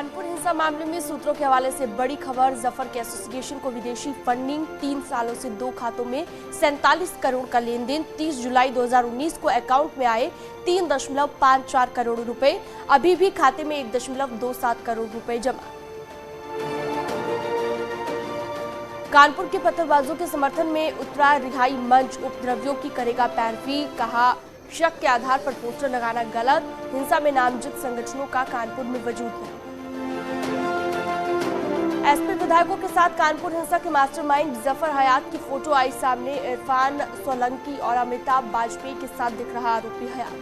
कानपुर हिंसा मामले में सूत्रों के हवाले से बड़ी खबर। जफर के एसोसिएशन को विदेशी फंडिंग, 3 सालों से 2 खातों में 47 करोड़ का लेन देन। 30 जुलाई 2019 को अकाउंट में आए 3.54 करोड़ रुपए। अभी भी खाते में 1.27 करोड़ रुपए जमा। कानपुर के पत्थरबाजों के समर्थन में उतरा रिहाई मंच। उपद्रवियों की करेगा पैरवी, कहा शक के आधार पर पोस्टर लगाना गलत। हिंसा में नामजद संगठनों का कानपुर में वजूद नहीं। एसपी विधायकों के साथ कानपुर हिंसा के मास्टरमाइंड जफर हयात की फोटो आई सामने। इरफान सोलंकी और अमिताभ वाजपेयी के साथ दिख रहा आरोपी हयात।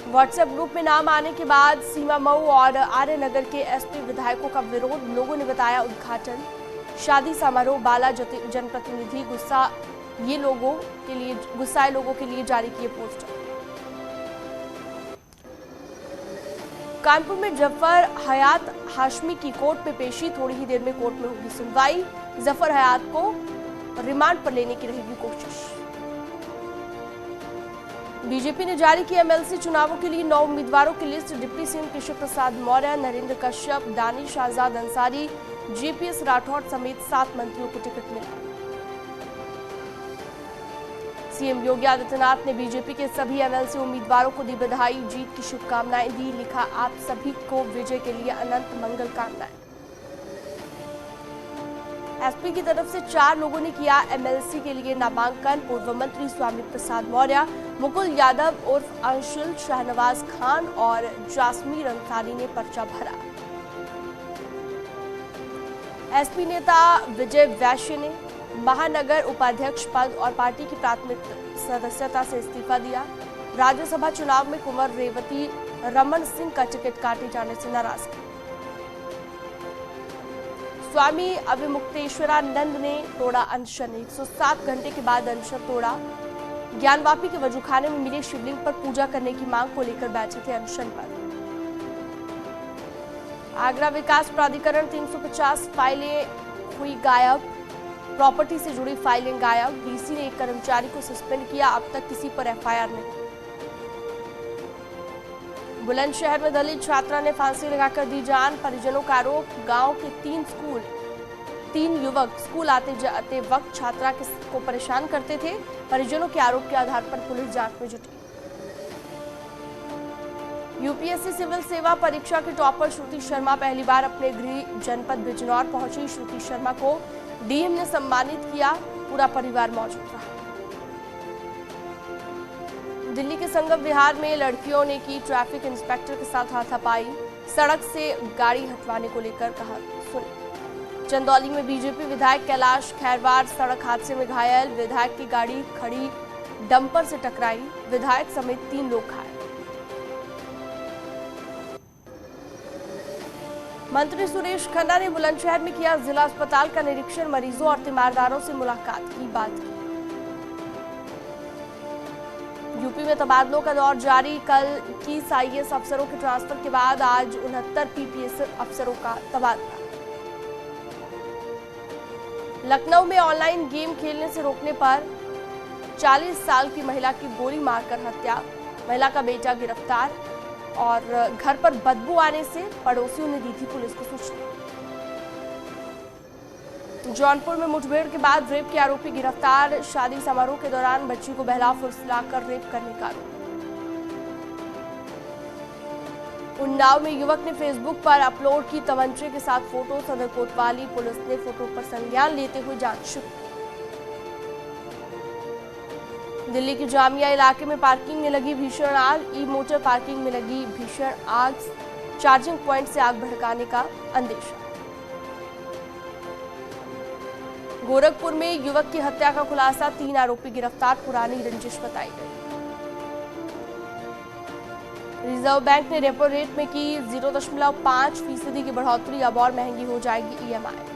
व्हाट्सएप ग्रुप में नाम आने के बाद सीमा मऊ और आर्य नगर के एसपी विधायकों का विरोध, लोगों ने बताया उद्घाटन। शादी समारोह, बाला जनप्रतिनिधि गुस्साए लोगों के लिए जारी किए पोस्टर। कानपुर में जफर हयात हाशमी की कोर्ट में पेशी, थोड़ी ही देर में कोर्ट में होगी सुनवाई। जफर हयात को रिमांड पर लेने की रहेगी कोशिश। बीजेपी ने जारी की एमएलसी चुनावों के लिए 9 उम्मीदवारों की list. Deputy CM Keshav Prasad Maurya, Narendra Kashyap, Danish आजाद अंसारी, जेपीएस राठौड़ समेत 7 मंत्रियों को टिकट मिला। सीएम योगी आदित्यनाथ ने बीजेपी के सभी एमएलसी उम्मीदवारों को दी बधाई, जीत की शुभकामनाएं दी। लिखा, आप सभी को विजय के लिए अनंत मंगल कामनाएं। एसपी की तरफ से 4 लोगों ने किया एमएलसी के लिए नामांकन। पूर्व मंत्री स्वामी प्रसाद मौर्य, मुकुल यादव उर्फ अंशुल, शाहनवाज खान और जासमीर अंसारी ने पर्चा भरा। एसपी नेता विजय वैश्य ने महानगर उपाध्यक्ष पद और पार्टी की प्राथमिक सदस्यता से इस्तीफा दिया। राज्यसभा चुनाव में कुंवर रेवती रमन सिंह का टिकट काटे जाने से नाराज। स्वामी अविमुक्तेश्वरानंद ने तोड़ा अनशन। 107 घंटे के बाद अनशन तोड़ा। ज्ञानवापी के वजूखाने में मिले शिवलिंग पर पूजा करने की मांग को लेकर बैठे थे अनशन पर। आगरा विकास प्राधिकरण 350 फाइलें हुई गायब। प्रॉपर्टी से जुड़ी फाइलें गायब। डीसी ने एक कर्मचारी को सस्पेंड किया, अब तक किसी पर एफआईआर नहीं। बुलंदशहर में दलित छात्रा ने फांसी लगाकर दी जान। परिजनों का आरोप, गांव के 3 युवक स्कूल आते जाते वक्त छात्रा को परेशान करते थे। परिजनों के आरोप के आधार पर पुलिस जांच में जुटी। यूपीएससी सिविल सेवा परीक्षा के टॉपर श्रुति शर्मा पहली बार अपने गृह जनपद बिजनौर पहुंची। श्रुति शर्मा को डीएम ने सम्मानित किया, पूरा परिवार मौजूद रहा। दिल्ली के संगम विहार में लड़कियों ने की ट्रैफिक इंस्पेक्टर के साथ हाथापाई। सड़क से गाड़ी हटवाने को लेकर कहा सुन। चंदौली में बीजेपी विधायक कैलाश खैरवार सड़क हादसे में घायल। विधायक की गाड़ी खड़ी डंपर से टकराई, विधायक समेत 3 लोग घायल। मंत्री सुरेश खन्ना ने बुलंदशहर में किया जिला अस्पताल का निरीक्षण। मरीजों और तीमारदारों से मुलाकात की, बात की। यूपी में तबादलों का दौर जारी। कल 21 आईएएस अफसरों के ट्रांसफर के बाद आज 69 पीपीएस अफसरों का तबादला। लखनऊ में ऑनलाइन गेम खेलने से रोकने पर 40 साल की महिला की गोली मारकर हत्या। महिला का बेटा गिरफ्तार और घर पर बदबू आने से पड़ोसियों ने दी थी पुलिस को सूचना। जौनपुर में मुठभेड़ के बाद रेप के आरोपी गिरफ्तार। शादी समारोह के दौरान बच्ची को बहला फुसलाकर रेप करने का आरोप। उन्नाव में युवक ने फेसबुक पर अपलोड की तमंचे के साथ फोटो। सदर कोतवाली पुलिस ने फोटो पर संज्ञान लेते हुए जांच शुरू। दिल्ली के जामिया इलाके में पार्किंग में लगी भीषण आग। ई मोटर पार्किंग में लगी भीषण आग, चार्जिंग पॉइंट से आग भड़काने का अंदेशा। गोरखपुर में युवक की हत्या का खुलासा। 3 आरोपी गिरफ्तार, पुरानी रंजिश बताई गई। रिजर्व बैंक ने रेपो रेट में की 0.5% की बढ़ोतरी। अब और महंगी हो जाएगी ईएमआई।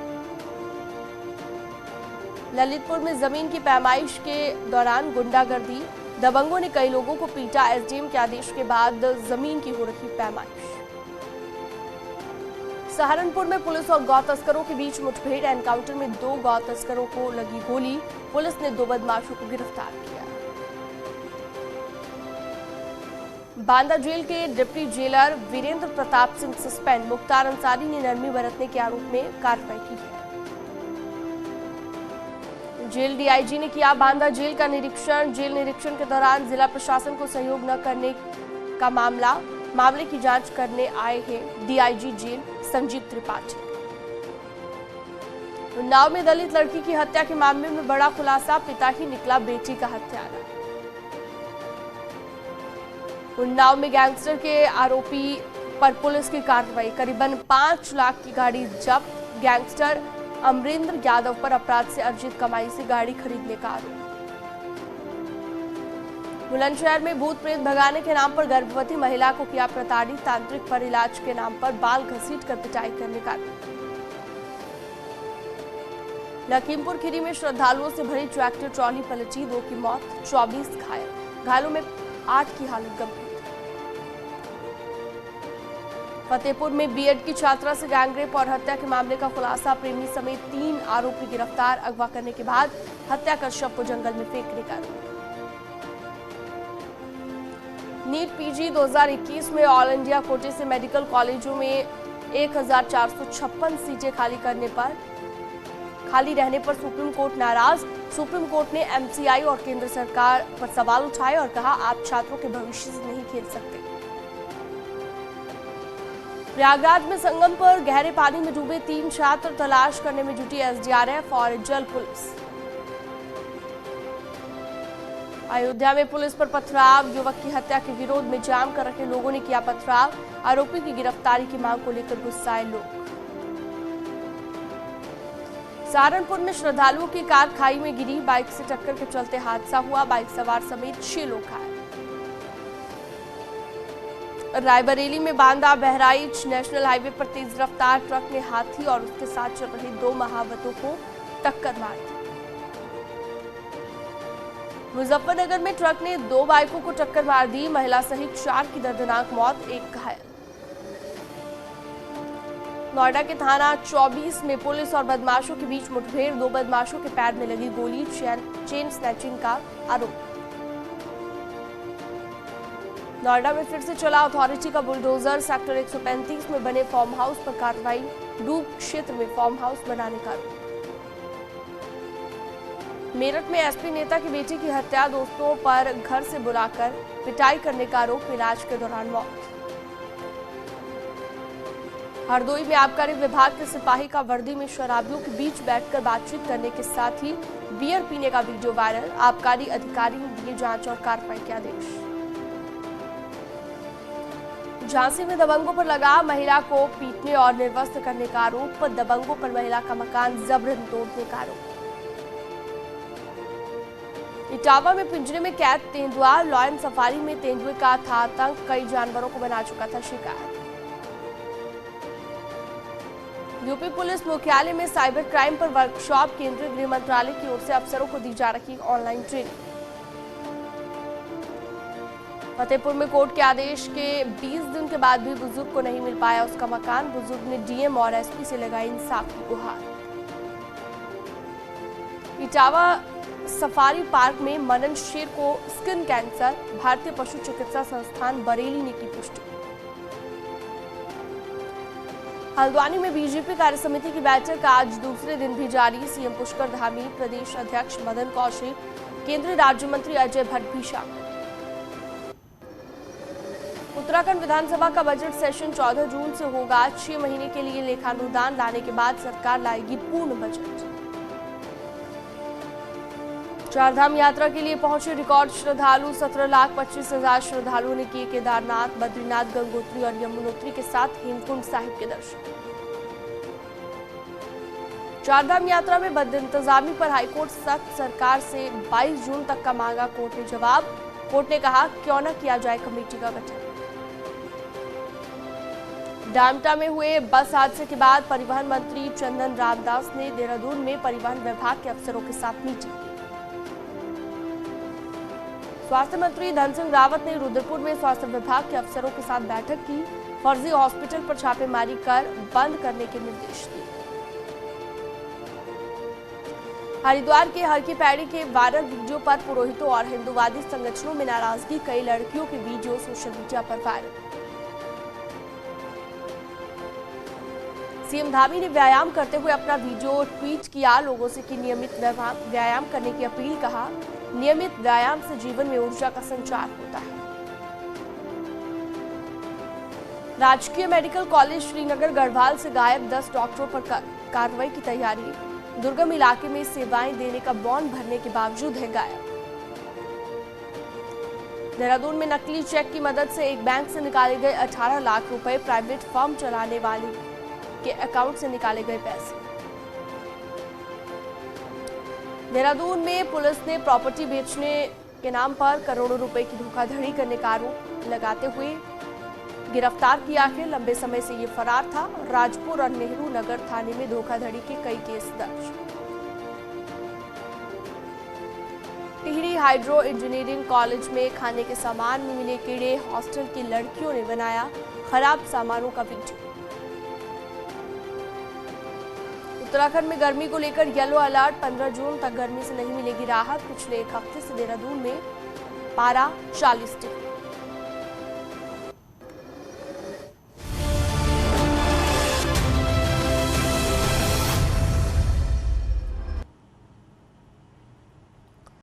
ललितपुर में जमीन की पैमाइश के दौरान गुंडागर्दी। दबंगों ने कई लोगों को पीटा। एसडीएम के आदेश के बाद जमीन की हो रही पैमाइश। सहारनपुर में पुलिस और गौ तस्करों के बीच मुठभेड़। एनकाउंटर में 2 गौ तस्करों को लगी गोली। पुलिस ने 2 बदमाशों को गिरफ्तार किया। बांदा जेल के deputy jailer Virendra Pratap Singh suspend. Mukhtar Ansari ने नरमी बरतने के आरोप में कार्रवाई की है। जेल डीआईजी ने किया बांदा जेल का निरीक्षण। जेल निरीक्षण के दौरान जिला प्रशासन को सहयोग न करने का मामले की जांच करने आए हैं डीआईजी जेल संजीव त्रिपाठी। उन्नाव में दलित लड़की की हत्या के मामले में बड़ा खुलासा, पिता ही निकला बेटी का हत्यारा। उन्नाव में गैंगस्टर के आरोपी पर पुलिस की कार्रवाई, करीबन 5 लाख की गाड़ी जब्त। गैंगस्टर अमरिंदर यादव पर अपराध से अर्जित कमाई से गाड़ी खरीदने का आरोप। बुलंदशहर में भूत प्रेत भगाने के नाम पर गर्भवती महिला को किया प्रताड़ित, तांत्रिक पर इलाज के नाम पर बाल घसीट कर पिटाई करने का आरोप। लखीमपुर खीरी में श्रद्धालुओं से भरी ट्रैक्टर ट्रॉली पलटी, 2 की मौत, 24 घायल। घायलों में 8 की हालत गंभीर। फतेहपुर में बीएड की छात्रा से गैंगरेप और हत्या के मामले का खुलासा, प्रेमी समेत 3 आरोपी गिरफ्तार। अगवा करने के बाद हत्या कर शव को जंगल में फेंकने का आरोप। नीट पीजी 2021 में ऑल इंडिया कोटे से मेडिकल कॉलेजों में 1456 सीटें खाली रहने पर सुप्रीम कोर्ट नाराज। सुप्रीम कोर्ट ने एमसीआई और केंद्र सरकार पर सवाल उठाए और कहा आप छात्रों के भविष्य से नहीं खेल सकते। प्रयागराज में संगम पर गहरे पानी में डूबे 3 छात्र, तलाश करने में जुटी एसडीआरएफ और जल पुलिस। अयोध्या में पुलिस पर पथराव, युवक की हत्या के विरोध में जाम कर रखे लोगों ने किया पथराव। आरोपी की गिरफ्तारी की मांग को लेकर गुस्साए लोग। सहारनपुर में श्रद्धालुओं की कार खाई में गिरी, बाइक से टक्कर के चलते हादसा हुआ, बाइक सवार समेत 6 लोग घायल। रायबरेली में बांदा बहराइच नेशनल हाईवे पर तेज रफ्तार ट्रक ने हाथी और उसके साथ चल रहे 2 महावतों को टक्कर मार दी। मुजफ्फरनगर में ट्रक ने 2 बाइकों को टक्कर मार दी, महिला सहित 4 की दर्दनाक मौत, 1 घायल। नोएडा के थाना 24 में पुलिस और बदमाशों के बीच मुठभेड़, 2 बदमाशों के पैर में लगी गोली, चेन स्नैचिंग का आरोप। नोएडा में फिर से चला अथॉरिटी का बुलडोजर, सेक्टर 135 में बने फार्म हाउस पर कार्रवाई, डूब क्षेत्र में फार्म हाउस बनाने का आरोप। मेरठ में एसपी नेता की बेटी की हत्या, दोस्तों पर घर से बुलाकर पिटाई करने का आरोप, इलाज के दौरान मौत। हरदोई में आबकारी विभाग के सिपाही का वर्दी में शराबियों के बीच बैठकर बातचीत करने के साथ ही बियर पीने का वीडियो वायरल, आबकारी अधिकारी ने दिए जांच और कार्रवाई के आदेश। झांसी में दबंगों पर लगा महिला को पीटने और निर्वस्त्र करने का आरोप, दबंगों पर महिला का मकान जबरन तोड़ने का आरोप। इटावा में पिंजरे में कैद तेंदुआ, लॉयन सफारी में तेंदुए का था आतंक, कई जानवरों को बना चुका था शिकार। यूपी पुलिस मुख्यालय में साइबर क्राइम पर वर्कशॉप, केंद्रीय गृह मंत्रालय की ओर से अफसरों को दी जा रही ऑनलाइन ट्रेनिंग। फतेहपुर में कोर्ट के आदेश के 20 दिन के बाद भी बुजुर्ग को नहीं मिल पाया उसका मकान, बुजुर्ग ने डीएम और एसपी से लगाई इंसाफ की गुहार। इटावा सफारी पार्क में मनन शेर को स्किन कैंसर, भारतीय पशु चिकित्सा संस्थान बरेली ने की पुष्टि। हल्द्वानी में बीजेपी कार्य समिति की बैठक आज दूसरे दिन भी जारी, सीएम पुष्कर धामी, प्रदेश अध्यक्ष मदन कौशिक, केंद्रीय राज्य मंत्री अजय भट्ट भी शामिल। उत्तराखंड विधानसभा का बजट सेशन 14 जून से होगा, 6 महीने के लिए लेखानुदान लाने के बाद सरकार लाएगी पूर्ण बजट। चारधाम यात्रा के लिए पहुंचे रिकॉर्ड श्रद्धालु, 17,25,000 श्रद्धालुओं ने किए केदारनाथ, बद्रीनाथ, गंगोत्री और यमुनोत्री के साथ हेमकुंड साहिब के दर्शन। चारधाम यात्रा में बद इंतजामी पर हाईकोर्ट सख्त, सरकार से 22 जून तक का मांगा कोर्ट ने जवाब। कोर्ट ने कहा क्यों न किया जाए कमेटी का गठन। डामटा में हुए बस हादसे के बाद परिवहन मंत्री चंदन रामदास ने देहरादून में परिवहन विभाग के अफसरों के साथ मीटिंग की। स्वास्थ्य मंत्री धन सिंह रावत ने रुद्रपुर में स्वास्थ्य विभाग के अफसरों के साथ बैठक की, फर्जी हॉस्पिटल पर छापेमारी कर बंद करने के निर्देश दिए। हरिद्वार के हर की पैड़ी के वायरल वीडियो पर पुरोहितों और हिंदूवादी संगठनों में नाराजगी, कई लड़कियों के वीडियो सोशल मीडिया पर वायरल। सीएम धामी ने व्यायाम करते हुए अपना वीडियो ट्वीट किया, लोगों से की नियमित व्यायाम करने की अपील, कहा नियमित व्यायाम से जीवन में ऊर्जा का संचार होता है। राजकीय मेडिकल कॉलेज श्रीनगर गढ़वाल से गायब 10 डॉक्टरों पर कार्रवाई की तैयारी, दुर्गम इलाके में सेवाएं देने का बॉन्ड भरने के बावजूद है गायब। देहरादून में नकली चेक की मदद से एक बैंक से निकाले गए 18 लाख रुपए, प्राइवेट फर्म चलाने वाले के अकाउंट से निकाले गए पैसे। देहरादून में पुलिस ने प्रॉपर्टी बेचने के नाम पर करोड़ों रुपए की धोखाधड़ी करने का आरोप लगाते हुए गिरफ्तार किया है। लंबे समय से ये फरार था। राजपुर और नेहरू नगर थाने में धोखाधड़ी के कई केस दर्ज। टिहरी हाइड्रो इंजीनियरिंग कॉलेज में खाने के सामान में मिले कीड़े, हॉस्टल की लड़कियों ने बनाया खराब सामानों का वीडियो। उत्तराखंड में गर्मी को लेकर येलो अलर्ट, 15 जून तक गर्मी से नहीं मिलेगी राहत। पिछले एक हफ्ते से देहरादून में पारा 40 डिग्री।